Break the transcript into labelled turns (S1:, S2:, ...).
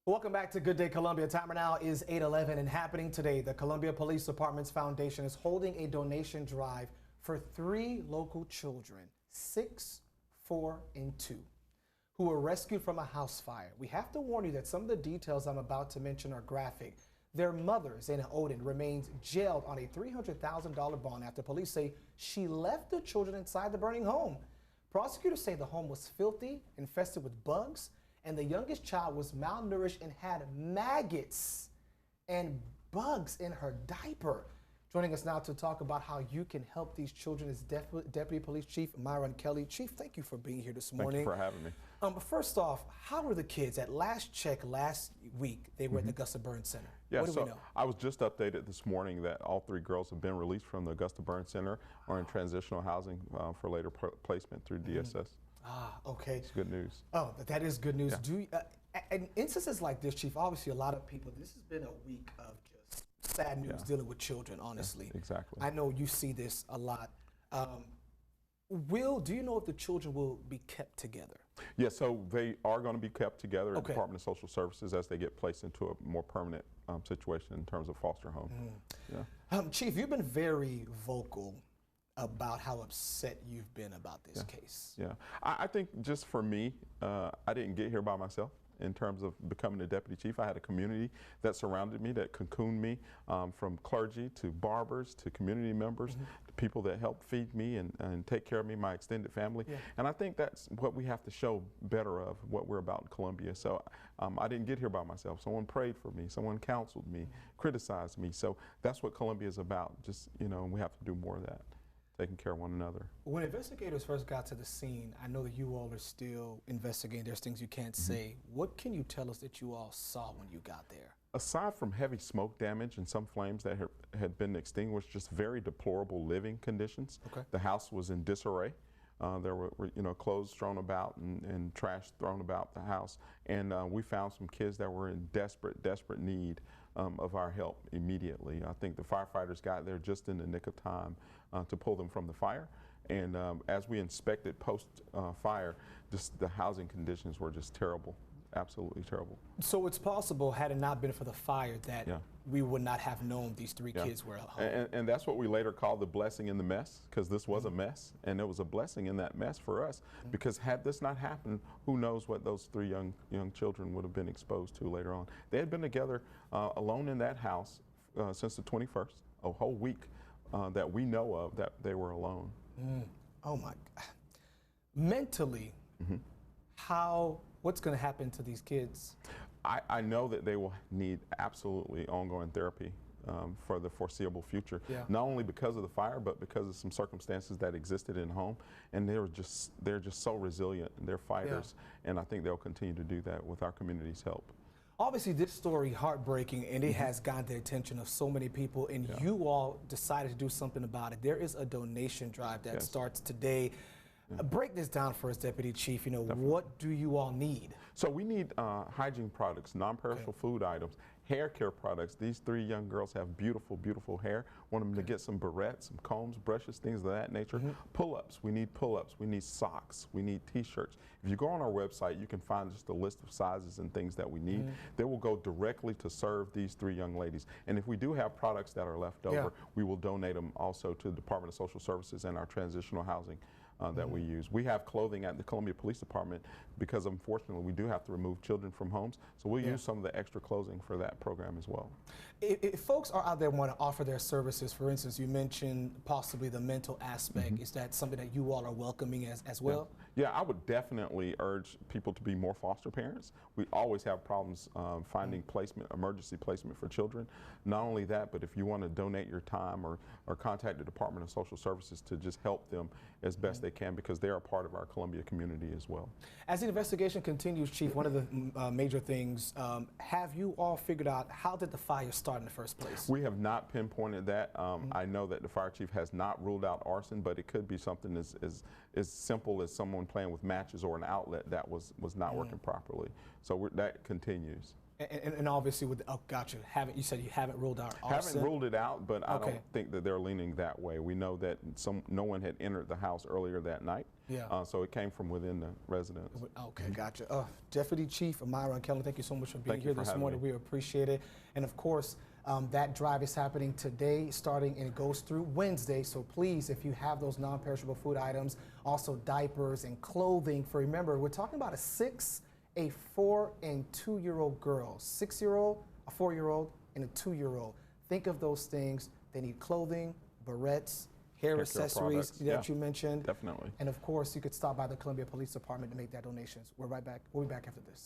S1: Welcome back to Good Day Columbia. Timer now is 8:11 and happening today. The Columbia Police Department's foundation is holding a donation drive for 3 local children, 6, 4, and 2, who were rescued from a house fire. We have to warn you that some of the details I'm about to mention are graphic. Their mother, Zana Odin, remains jailed on a $300,000 bond after police say she left the children inside the burning home. Prosecutors say the home was filthy, infested with bugs, and the youngest child was malnourished and had maggots and bugs in her diaper. Joining us now to talk about how you can help these children is Deputy Police Chief Melron Kelly. Chief, thank you for being here this morning.
S2: Thank you for having me.
S1: But first off, how were the kids? At last check last week, they were at the Augusta Burn Center.
S2: Yeah,
S1: what do we know?
S2: I was just updated this morning that all 3 girls have been released from the Augusta Burn Center or in transitional housing for later placement through DSS.
S1: Ah, okay.
S2: It's good news.
S1: Oh, that is good news.
S2: Yeah.
S1: Do you, in instances like this, Chief, obviously a lot of people, this has been a week of just sad news dealing with children, honestly.
S2: Yeah, exactly.
S1: I know you see this a lot. Do you know if the children will be kept together?
S2: Yeah, so they are going to be kept together at the
S1: Okay.
S2: Department of Social Services as they get placed into a more permanent situation in terms of foster home. Yeah.
S1: Chief, you've been very vocal about how upset you've been about this case.
S2: Yeah, I think just for me, I didn't get here by myself. In terms of becoming the deputy chief, I had a community that surrounded me, that cocooned me, from clergy to barbers to community members, to people that help feed me and take care of me, my extended family. Yeah. And I think that's what we have to show better of, what we're about in Columbia. So I didn't get here by myself. Someone prayed for me, someone counseled me, criticized me. So that's what Columbia is about. Just, you know, we have to do more of that, taking care of one another.
S1: When investigators first got to the scene, I know that you all are still investigating. There's things you can't say. What can you tell us that you all saw when you got there?
S2: Aside from heavy smoke damage and some flames that had been extinguished, just very deplorable living conditions. Okay. The house was in disarray. There were clothes thrown about and trash thrown about the house. And we found some kids that were in desperate need of our help immediately. I think the firefighters got there just in the nick of time to pull them from the fire. And as we inspected post-fire, just the housing conditions were just terrible. Absolutely terrible. So
S1: it's possible, had it not been for the fire, that we would not have known these 3 kids were at home.
S2: And that's what we later called the blessing in the mess, because this was a mess, and there was a blessing in that mess for us. Because had this not happened, who knows what those 3 young children would have been exposed to later on. They had been together alone in that house since the 21st, a whole week that we know of that they were alone.
S1: Oh my God. Mentally, what's going to happen to these kids?
S2: I know that they will need absolutely ongoing therapy for the foreseeable future. Yeah. Not only because of the fire, but because of some circumstances that existed in home. And they're just so resilient, and they're fighters. Yeah. And I think they'll continue to do that with our community's help.
S1: Obviously, this story heartbreaking, and it has gotten the attention of so many people, and you all decided to do something about it. There is a donation drive that starts today. Break this down for us, Deputy Chief. What do you all need?
S2: So we need hygiene products, non-perishable food items, hair care products. These 3 young girls have beautiful, beautiful hair. Want them to get some barrettes, some combs, brushes, things of that nature. Pull-ups. We need pull-ups. We need socks. We need T-shirts. If you go on our website, you can find just a list of sizes and things that we need. They will go directly to serve these 3 young ladies. And if we do have products that are left over, we will donate them also to the Department of Social Services and our transitional housing that we use. We have clothing at the Columbia Police Department because unfortunately we do have to remove children from homes. So we'll use some of the extra clothing for that program as well.
S1: If folks are out there want to offer their services, for instance, you mentioned possibly the mental aspect. Is that something that you all are welcoming as well?
S2: Yeah, I would definitely urge people to be more foster parents. We always have problems finding placement, emergency placement for children. Not only that, but if you want to donate your time or contact the Department of Social Services to just help them as best they can, because they are part of our Columbia community as well. As
S1: the investigation continues, Chief, one of the major things, have you all figured out how did the fire start in the first place?
S2: We have not pinpointed that. I know that the fire chief has not ruled out arson, but it could be something as simple as someone playing with matches or an outlet that was not working properly. So that continues.
S1: And obviously, gotcha. You said you haven't ruled out arson?
S2: Haven't ruled it out, but I don't think that they're leaning that way. We know that no one had entered the house earlier that night.
S1: Yeah.
S2: So it came from within the residence.
S1: Okay, gotcha. Deputy Chief Melron Kelly, thank you so much for being here this morning. We appreciate it. And of course, that drive is happening today, starting, and it goes through Wednesday. So please, if you have those non-perishable food items, also diapers and clothing, for remember, we're talking about a 6, a 4, and 2-year-old girl. 6-year-old, a 4-year-old, and a 2-year-old. Think of those things. They need clothing, barrettes, hair accessories that you mentioned.
S2: Definitely.
S1: And of course, you could stop by the Columbia Police Department to make that donations. We'll be back after this.